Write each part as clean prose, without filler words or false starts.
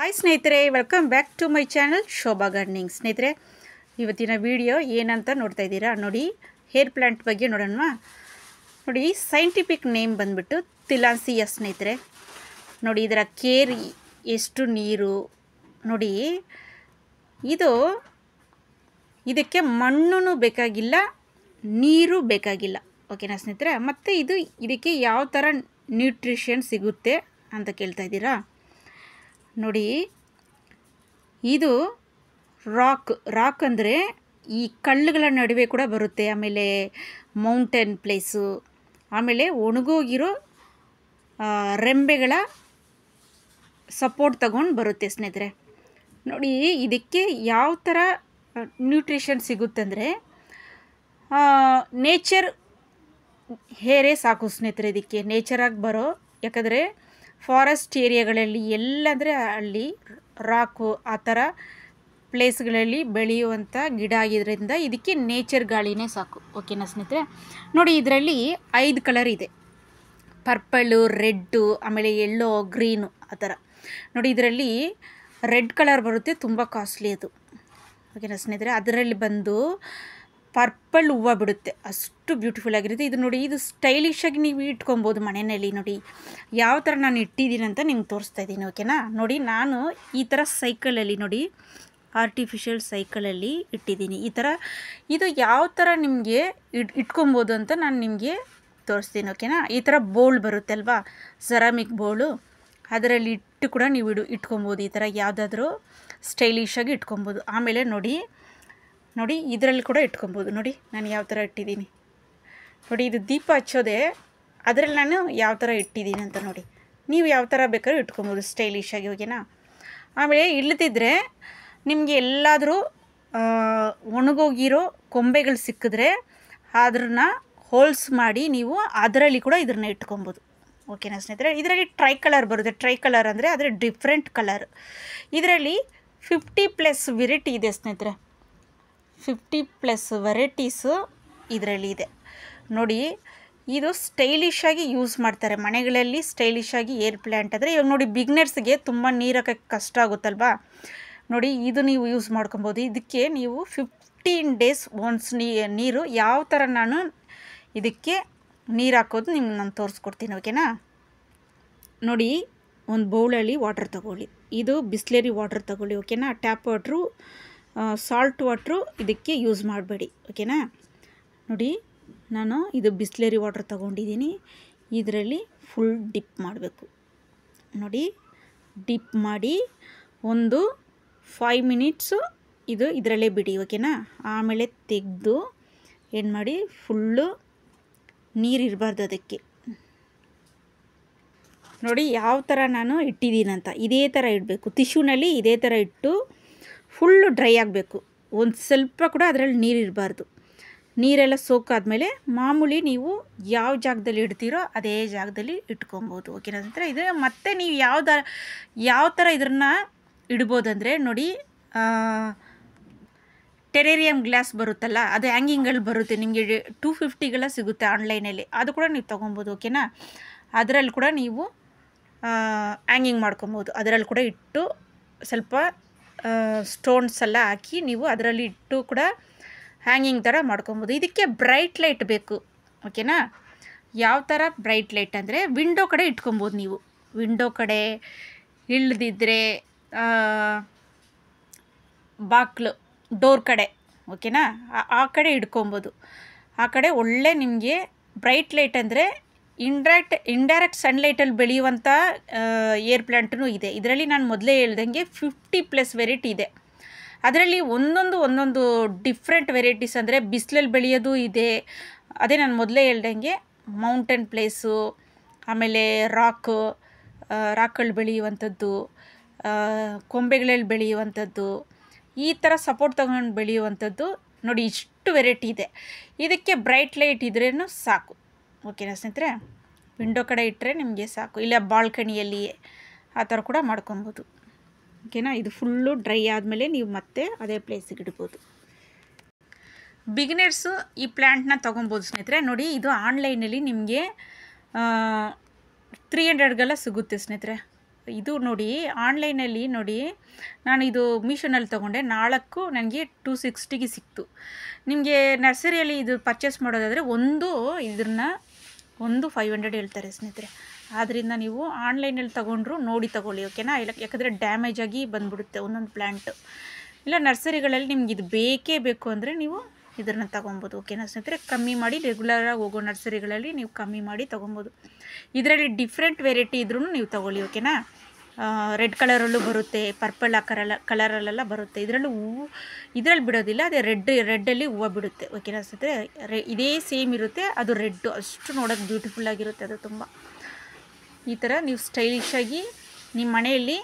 Hi ಸ್ನೇಹಿತರೆ, welcome back to my channel Shobha gardening. ಸ್ನೇಹಿತರೆ, ಇವತ್ತಿನ ವಿಡಿಯೋ ಏನಂತ ನೋಡ್ತಾ ಇದ್ದೀರಾ ನೋಡಿ. ಹೇರ್ ಪ್ಲಾಂಟ್ ಬಗ್ಗೆ ನೋಡೋಣ. ನೋಡಿ, ಸೈಂಟಿಫಿಕ್ ನೇಮ್ ಬಂದ್ಬಿಟ್ಟು ತಿಲಾನ್ಸಿಯಾ ಸ್ನೇಹಿತರೆ. ನೋಡಿ, ಇದರ ಕೇರ್ ಎಷ್ಟು ನೀರು ನೋಡಿ. ಇದಕ್ಕೆ ಮಣ್ಣು ಬೇಕಾಗಿಲ್ಲ, ನೀರು ಬೇಕಾಗಿಲ್ಲ. ಓಕೆನಾ ಸ್ನೇಹಿತರೆ? ಮತ್ತು ಇದಕ್ಕೆ ಯಾವ ಥರ ನ್ಯೂಟ್ರಿಷನ್ ಸಿಗುತ್ತೆ ಅಂತ ಕೇಳ್ತಾ ಇದ್ದೀರಾ ನೋಡಿ. ಇದು ರಾಕ್ ಅಂದರೆ ಈ ಕಲ್ಲುಗಳ ನಡುವೆ ಕೂಡ ಬರುತ್ತೆ. ಆಮೇಲೆ ಮೌಂಟೇನ್ ಪ್ಲೇಸು, ಆಮೇಲೆ ಒಣಗೋಗಿರೋ ರೆಂಬೆಗಳ ಸಪೋರ್ಟ್ ತಗೊಂಡು ಬರುತ್ತೆ ಸ್ನೇಹಿತರೆ. ನೋಡಿ, ಇದಕ್ಕೆ ಯಾವ ಥರ ನ್ಯೂಟ್ರಿಷನ್ ಸಿಗುತ್ತಂದರೆ ನೇಚರ್ ಹೇರೇ ಸಾಕು ಸ್ನೇಹಿತರೆ. ಇದಕ್ಕೆ ನೇಚರಾಗಿ ಬರೋ, ಯಾಕಂದರೆ ಫಾರೆಸ್ಟ್ ಏರಿಯಾಗಳಲ್ಲಿ ಎಲ್ಲಂದರೆ ಅಲ್ಲಿ ರಾಕು ಆ ಥರ ಪ್ಲೇಸ್ಗಳಲ್ಲಿ ಬೆಳೆಯುವಂಥ ಗಿಡ ಆಗಿದ್ದರಿಂದ ಇದಕ್ಕೆ ನೇಚರ್ ಗಾಳಿನೇ ಸಾಕು. ಓಕೆನಾ ಸ್ನೇಹಿತರೆ? ನೋಡಿ, ಇದರಲ್ಲಿ 5 ಕಲರ್ ಇದೆ. ಪರ್ಪಲ್ಲು, ರೆಡ್ಡು, ಆಮೇಲೆ ಯೆಲ್ಲೋ, ಗ್ರೀನು ಆ ಥರ. ನೋಡಿ, ಇದರಲ್ಲಿ ರೆಡ್ ಕಲರ್ ಬರುತ್ತೆ, ತುಂಬ ಕಾಸ್ಟ್ಲಿ ಅದು. ಓಕೆನಾ ಸ್ನೇಹಿತರೆ? ಅದರಲ್ಲಿ ಬಂದು ಪರ್ಪಲ್ ಹೂವು ಬಿಡುತ್ತೆ, ಅಷ್ಟು ಬ್ಯೂಟಿಫುಲ್ ಆಗಿರುತ್ತೆ. ಇದು ನೋಡಿ, ಇದು ಸ್ಟೈಲಿಶಾಗಿ ನೀವು ಇಟ್ಕೊಬೋದು ಮನೆಯಲ್ಲಿ. ನೋಡಿ ಯಾವ ಥರ ನಾನು ಇಟ್ಟಿದ್ದೀನಿ ಅಂತ ನಿಮ್ಗೆ ತೋರಿಸ್ತಾ ಇದ್ದೀನಿ. ಓಕೆನಾ? ನೋಡಿ, ನಾನು ಈ ಥರ ಸೈಕಲಲ್ಲಿ ನೋಡಿ, ಆರ್ಟಿಫಿಷಿಯಲ್ ಸೈಕಲಲ್ಲಿ ಇಟ್ಟಿದ್ದೀನಿ. ಈ ಥರ ಇದು ಯಾವ ಥರ ನಿಮಗೆ ಇಟ್ಕೊಬೋದು ಅಂತ ನಾನು ನಿಮಗೆ ತೋರಿಸ್ತೀನಿ. ಓಕೆನಾ? ಈ ಥರ ಬೋಲ್ ಬರುತ್ತೆ ಅಲ್ವಾ, ಸೆರಾಮಿಕ್ ಬೋಲು, ಅದರಲ್ಲಿ ಇಟ್ಟು ಕೂಡ ನೀವು ಇಟ್ಕೊಬೋದು. ಈ ಥರ ಯಾವುದಾದ್ರೂ ಸ್ಟೈಲಿಶಾಗಿ ಇಟ್ಕೊಬೋದು. ಆಮೇಲೆ ನೋಡಿ ಇದರಲ್ಲಿ ಕೂಡ ಇಟ್ಕೊಬೋದು. ನೋಡಿ ನಾನು ಯಾವ ಥರ ಇಟ್ಟಿದ್ದೀನಿ ನೋಡಿ. ಇದು ದೀಪ ಹಚ್ಚೋದೆ, ಅದರಲ್ಲಿ ನಾನು ಯಾವ ಥರ ಇಟ್ಟಿದ್ದೀನಿ ಅಂತ ನೋಡಿ. ನೀವು ಯಾವ ಥರ ಬೇಕಾದ್ರೂ ಇಟ್ಕೊಬೋದು ಸ್ಟೈಲಿಶಾಗಿ. ಓಕೆನಾ? ಆಮೇಲೆ ಇಲ್ಲದಿದ್ದರೆ ನಿಮಗೆ ಎಲ್ಲಾದರೂ ಒಣಗೋಗಿರೋ ಕೊಂಬೆಗಳು ಸಿಕ್ಕಿದ್ರೆ ಅದನ್ನ ಹೋಲ್ಸ್ ಮಾಡಿ ನೀವು ಅದರಲ್ಲಿ ಕೂಡ ಇದನ್ನ ಇಟ್ಕೊಬೋದು. ಓಕೆನಾ ಸ್ನೇಹಿತರೆ? ಇದರಲ್ಲಿ ಟ್ರೈ ಕಲರ್ ಬರುತ್ತೆ. ಟ್ರೈ ಕಲರ್ ಅಂದರೆ ಅದರ ಡಿಫ್ರೆಂಟ್ ಕಲರ್. ಇದರಲ್ಲಿ 50+ ವೆರೈಟಿ ಇದೆ ಸ್ನೇಹಿತರೆ. 50+ ವೆರೈಟೀಸು ಇದರಲ್ಲಿ ಇದೆ ನೋಡಿ. ಇದು ಸ್ಟೈಲಿಶಾಗಿ ಯೂಸ್ ಮಾಡ್ತಾರೆ ಮನೆಗಳಲ್ಲಿ. ಸ್ಟೈಲಿಶಾಗಿ ಏರ್ ಪ್ಲ್ಯಾಂಟ್ ಅಂದರೆ ಇವಾಗ ನೋಡಿ, ಬಿಗ್ನರ್ಸ್ಗೆ ತುಂಬ ನೀರು ಹಾಕೋಕ್ಕೆ ಕಷ್ಟ ಆಗುತ್ತಲ್ವಾ. ನೋಡಿ, ಇದು ನೀವು ಯೂಸ್ ಮಾಡ್ಕೊಬೋದು. ಇದಕ್ಕೆ ನೀವು 15 ಡೇಸ್ ಒನ್ಸ್ ನೀರು ಯಾವ ಥರ ನಾನು ಇದಕ್ಕೆ ನೀರು ಹಾಕೋದು ನಿಮ್ಗೆ ನಾನು ತೋರಿಸ್ಕೊಡ್ತೀನಿ. ಓಕೆನಾ? ನೋಡಿ, ಒಂದು ಬೌಲಲ್ಲಿ ವಾಟರ್ ತಗೊಳ್ಳಿ. ಇದು ಬಿಸ್ಲೇರಿ ವಾಟರ್ ತಗೊಳ್ಳಿ. ಓಕೆನಾ? ಟ್ಯಾಪ್ ವಾಟ್ರು, ಸಾಲ್ಟ್ ವಾಟ್ರು ಇದಕ್ಕೆ ಯೂಸ್ ಮಾಡಬೇಡಿ. ಓಕೆನಾ? ನೋಡಿ, ನಾನು ಇದು ಬಿಸ್ಲೇರಿ ವಾಟರ್ ತಗೊಂಡಿದ್ದೀನಿ. ಇದರಲ್ಲಿ ಫುಲ್ ಡಿಪ್ ಮಾಡಬೇಕು. ನೋಡಿ, ಡಿಪ್ ಮಾಡಿ ಒಂದು 5 ಮಿನಿಟ್ಸು ಇದರಲ್ಲೇ ಬಿಡಿ. ಓಕೆನಾ? ಆಮೇಲೆ ತೆಗೆದು ಏನು ಮಾಡಿ, ಫುಲ್ಲು ನೀರಿರಬಾರ್ದು ಅದಕ್ಕೆ. ನೋಡಿ ಯಾವ ಥರ ನಾನು ಇಟ್ಟಿದ್ದೀನಂತ, ಇದೇ ಥರ ಇಡಬೇಕು. ಟಿಶ್ಯೂನಲ್ಲಿ ಇದೇ ಥರ ಇಟ್ಟು ಫುಲ್ಲು ಡ್ರೈ ಆಗಬೇಕು. ಒಂದು ಸ್ವಲ್ಪ ಕೂಡ ಅದರಲ್ಲಿ ನೀರಿರಬಾರ್ದು. ನೀರೆಲ್ಲ ಸೋಕಾದ್ಮೇಲೆ ಮಾಮೂಲಿ ನೀವು ಯಾವ ಜಾಗದಲ್ಲಿ ಇಡ್ತೀರೋ ಅದೇ ಜಾಗದಲ್ಲಿ ಇಟ್ಕೊಬೋದು. ಓಕೆನಾ ಅಂದರೆ ಇದು ಮತ್ತೆ ನೀವು ಯಾವ ಥರ ಇದನ್ನು ಇಡ್ಬೋದಂದರೆ ನೋಡಿ, ಟೆರೇರಿಯಂ ಗ್ಲಾಸ್ ಬರುತ್ತಲ್ಲ, ಅದು ಹ್ಯಾಂಗಿಂಗ್ಗಳು ಬರುತ್ತೆ ನಿಮಗೆ. 250 ಸಿಗುತ್ತೆ ಆನ್ಲೈನಲ್ಲಿ, ಅದು ಕೂಡ ನೀವು ತೊಗೊಬೋದು. ಓಕೆನಾ? ಅದರಲ್ಲಿ ಕೂಡ ನೀವು ಹ್ಯಾಂಗಿಂಗ್ ಮಾಡ್ಕೊಬೋದು. ಅದರಲ್ಲಿ ಕೂಡ ಇಟ್ಟು ಸ್ವಲ್ಪ ಸ್ಟೋನ್ಸ್ ಎಲ್ಲ ಹಾಕಿ ನೀವು ಅದರಲ್ಲಿ ಇಟ್ಟು ಕೂಡ ಹ್ಯಾಂಗಿಂಗ್ ಥರ ಮಾಡ್ಕೊಬೋದು. ಇದಕ್ಕೆ ಬ್ರೈಟ್ ಲೈಟ್ ಬೇಕು. ಓಕೆನಾ? ಯಾವ ಥರ ಬ್ರೈಟ್ ಲೈಟ್ ಅಂದರೆ ವಿಂಡೋ ಕಡೆ ಇಟ್ಕೊಬೋದು ನೀವು. ವಿಂಡೋ ಕಡೆ ಇಲ್ಲದಿದ್ದರೆ ಬಾಕ್ಲು ಡೋರ್ ಕಡೆ. ಓಕೆನಾ? ಆ ಕಡೆ ಇಟ್ಕೊಬೋದು. ಆ ಕಡೆ ಒಳ್ಳೆ ನಿಮಗೆ ಬ್ರೈಟ್ ಲೈಟ್ ಅಂದರೆ ಇಂಡೈರೆಕ್ಟ್ ಸನ್ಲೈಟಲ್ಲಿ ಬೆಳೆಯುವಂಥ ಏರ್ ಪ್ಲ್ಯಾಂಟೂ ಇದೆ. ಇದರಲ್ಲಿ ನಾನು ಮೊದಲೇ ಹೇಳ್ದಂಗೆ 50+ ವೆರೈಟಿ ಇದೆ. ಅದರಲ್ಲಿ ಒಂದೊಂದು ಡಿಫ್ರೆಂಟ್ ವೆರೈಟೀಸ್ ಅಂದರೆ ಬಿಸಿಲಲ್ಲಿ ಬೆಳೆಯೋದು ಇದೆ. ಅದೇ ನಾನು ಮೊದಲೇ ಹೇಳ್ದಂಗೆ ಮೌಂಟೇನ್ ಪ್ಲೇಸು, ಆಮೇಲೆ ರಾಕಲ್ಲಿ ಬೆಳೆಯುವಂಥದ್ದು, ಕೊಂಬೆಗಳಲ್ಲಿ ಬೆಳೆಯುವಂಥದ್ದು, ಈ ಥರ ಸಪೋರ್ಟ್ ತಗೊಂಡು ಬೆಳೆಯುವಂಥದ್ದು. ನೋಡಿ, ಇಷ್ಟು ವೆರೈಟಿ ಇದೆ. ಇದಕ್ಕೆ ಬ್ರೈಟ್ ಲೈಟ್ ಇದ್ರೇನು ಸಾಕು. ಓಕೆನಾ ಸ್ನೇಹಿತರೆ? ವಿಂಡೋ ಕಡೆ ಇಟ್ಟರೆ ನಿಮಗೆ ಸಾಕು. ಇಲ್ಲ ಬಾಲ್ಕನಿಯಲ್ಲಿ ಆ ಥರ ಕೂಡ ಮಾಡ್ಕೊಬೋದು. ಓಕೆನಾ? ಇದು ಫುಲ್ಲು ಡ್ರೈ ಆದಮೇಲೆ ನೀವು ಮತ್ತೆ ಅದೇ ಪ್ಲೇಸಿಗೆ ಇಡ್ಬೋದು. ಬಿಗಿನರ್ಸು ಈ ಪ್ಲ್ಯಾಂಟ್ನ ತೊಗೊಬೋದು ಸ್ನೇಹಿತರೆ. ನೋಡಿ, ಇದು ಆನ್ಲೈನಲ್ಲಿ ನಿಮಗೆ 300 ಸಿಗುತ್ತೆ ಸ್ನೇಹಿತರೆ. ಇದು ನೋಡಿ ಆನ್ಲೈನಲ್ಲಿ ನೋಡಿ, ನಾನು ಇದು ಮೀಶೋನಲ್ಲಿ ತೊಗೊಂಡೆ, 4 ನನಗೆ 260ಗೆ ಸಿಕ್ತು. ನಿಮಗೆ ನರ್ಸರಿಯಲ್ಲಿ ಇದು ಪರ್ಚೇಸ್ ಮಾಡೋದಾದರೆ ಒಂದು 500 ಹೇಳ್ತಾರೆ ಸ್ನೇಹಿತರೆ. ಆದ್ದರಿಂದ ನೀವು ಆನ್ಲೈನಲ್ಲಿ ತೊಗೊಂಡ್ರು ನೋಡಿ ತೊಗೊಳ್ಳಿ, ಓಕೆನಾ. ಯಾಕಂದರೆ ಡ್ಯಾಮೇಜ್ ಆಗಿ ಬಂದುಬಿಡುತ್ತೆ ಒಂದೊಂದು ಪ್ಲ್ಯಾಂಟು. ಇಲ್ಲ ನರ್ಸರಿಗಳಲ್ಲಿ ನಿಮ್ಗೆ ಇದು ಬೇಕೇ ಬೇಕು ಅಂದರೆ ನೀವು ಇದನ್ನು ತೊಗೊಬೋದು, ಓಕೆನಾ ಸ್ನೇಹಿತರೆ. ಕಮ್ಮಿ ಮಾಡಿ, ರೆಗ್ಯುಲರಾಗಿ ಹೋಗೋ ನರ್ಸರಿಗಳಲ್ಲಿ ನೀವು ಕಮ್ಮಿ ಮಾಡಿ ತೊಗೊಬೋದು. ಇದರಲ್ಲಿ ಡಿಫ್ರೆಂಟ್ ವೆರೈಟಿ ಇದ್ರೂ ನೀವು ತೊಗೊಳ್ಳಿ, ಓಕೆನಾ. ರೆಡ್ ಕಲರಲ್ಲೂ ಬರುತ್ತೆ, ಪರ್ಪಲ್ ಆ ಕಲರಲ್ಲೆಲ್ಲ ಬರುತ್ತೆ. ಇದರಲ್ಲಿ ಬಿಡೋದಿಲ್ಲ, ಅದೇ ರೆಡ್ಡಲ್ಲಿ ಹೂವು ಬಿಡುತ್ತೆ, ಓಕೆನಾ ಸ್ನೇಹಿತರೆ. ಇದೇ ಸೇಮ್ ಇರುತ್ತೆ, ಅದು ರೆಡ್ಡು ಅಷ್ಟು ನೋಡೋಕ್ಕೆ ಬ್ಯೂಟಿಫುಲ್ಲಾಗಿರುತ್ತೆ ಅದು ತುಂಬ. ಈ ಥರ ನೀವು ಸ್ಟೈಲಿಶಾಗಿ ನಿಮ್ಮ ಮನೆಯಲ್ಲಿ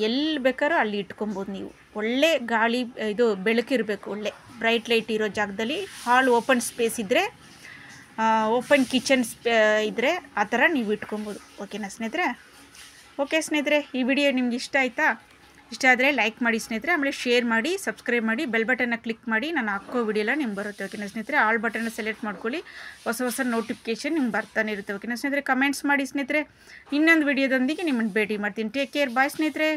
ಎಲ್ಲಿ ಬೇಕಾದ್ರೂ ಅಲ್ಲಿ ಇಟ್ಕೊಬೋದು ನೀವು. ಒಳ್ಳೆ ಗಾಳಿ ಇದು ಬೆಳಕಿರಬೇಕು, ಒಳ್ಳೆ ಬ್ರೈಟ್ ಲೈಟ್ ಇರೋ ಜಾಗದಲ್ಲಿ. ಹಾಲ್ ಓಪನ್ ಸ್ಪೇಸ್ ಇದ್ದರೆ, ಓಪನ್ ಕಿಚನ್ ಇದ್ದರೆ ಆ ಥರ ನೀವು ಇಟ್ಕೊಬೋದು, ಓಕೆನಾ ಸ್ನೇಹಿತರೆ. ಓಕೆ ಸ್ನೇಹಿತರೆ, ಈ ವಿಡಿಯೋ ನಿಮ್ಗೆ ಇಷ್ಟ ಆಯಿತಾ? ಇಷ್ಟ ಆದರೆ ಲೈಕ್ ಮಾಡಿ ಸ್ನೇಹಿತರೆ, ಆಮೇಲೆ ಶೇರ್ ಮಾಡಿ, ಸಬ್ಸ್ಕ್ರೈಬ್ ಮಾಡಿ, ಬೆಲ್ ಬಟನ್ನ ಕ್ಲಿಕ್ ಮಾಡಿ. ನಾನು ಹಾಕೋ ವಿಡಿಯೋಲ್ಲ ನಿಮ್ಗೆ ಬರುತ್ತೆ, ಓಕೆನಾ ಸ್ನೇಹಿತರೆ. ಆಲ್ ಬಟನ್ನ ಸೆಲೆಕ್ಟ್ ಮಾಡ್ಕೊಳ್ಳಿ, ಹೊಸ ನೋಟಿಫಿಕೇಷನ್ ನಿಮ್ಗೆ ಬರ್ತಾನೆ ಇರುತ್ತೆ, ಓಕೆನಾ ಸ್ನೇಹಿತರೆ. ಕಮೆಂಟ್ಸ್ ಮಾಡಿ ಸ್ನೇಹಿತರೆ. ಇನ್ನೊಂದು ವಿಡಿಯೋದೊಂದಿಗೆ ನಿಮ್ಮನ್ನು ಭೇಟಿ ಮಾಡ್ತೀನಿ. ಟೇಕ್ ಕೇರ್, ಬಾಯ್ ಸ್ನೇಹಿತರೆ.